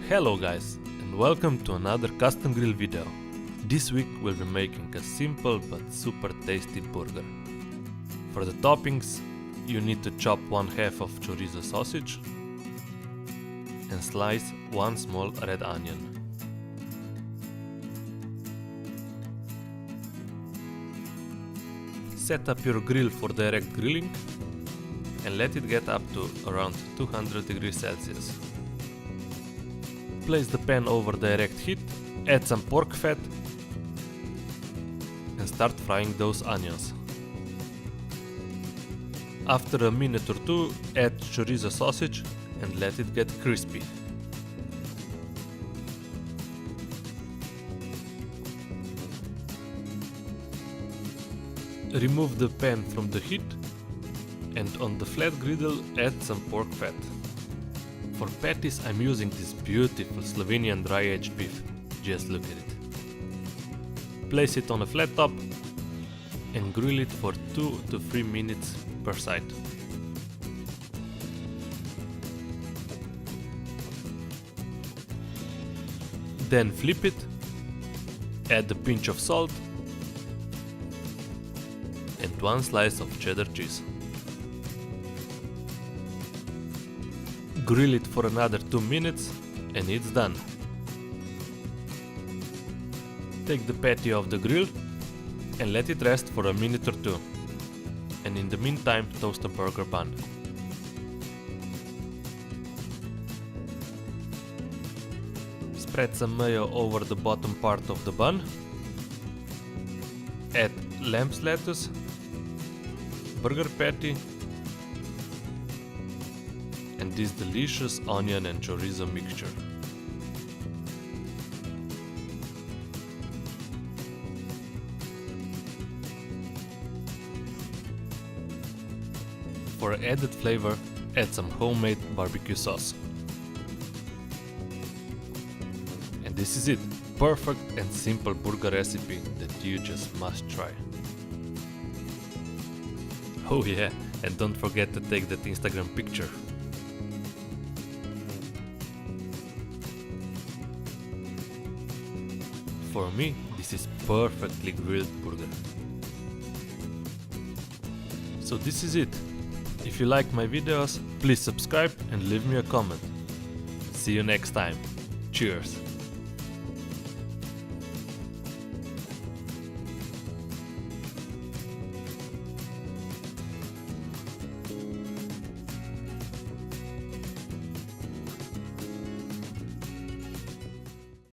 Hello guys, and welcome to another custom grill video. This week we'll be making a simple but super tasty burger. For the toppings, you need to chop 1/2 of chorizo sausage and slice 1 small red onion. Set up your grill for direct grilling and let it get up to around 200 degrees Celsius. Place the pan over direct heat, add some pork fat and start frying those onions. After a minute or two, add chorizo sausage and let it get crispy. Remove the pan from the heat and on the flat griddle add some pork fat. For patties I'm using this beautiful Slovenian dry aged beef, just look at it. Place it on a flat top and grill it for 2 to 3 minutes per side. Then flip it, add a pinch of salt and 1 slice of cheddar cheese. Grill it for another 2 minutes and it's done. Take the patty off the grill and let it rest for a minute or two. And in the meantime, toast a burger bun. Spread some mayo over the bottom part of the bun. Add lamb's lettuce, burger patty, and this delicious onion and chorizo mixture. For added flavor, add some homemade barbecue sauce. And this is it, perfect and simple burger recipe that you just must try. Oh yeah, and don't forget to take that Instagram picture. For me, this is perfectly grilled burger. So this is it. If you like my videos, please subscribe and leave me a comment. See you next time. Cheers!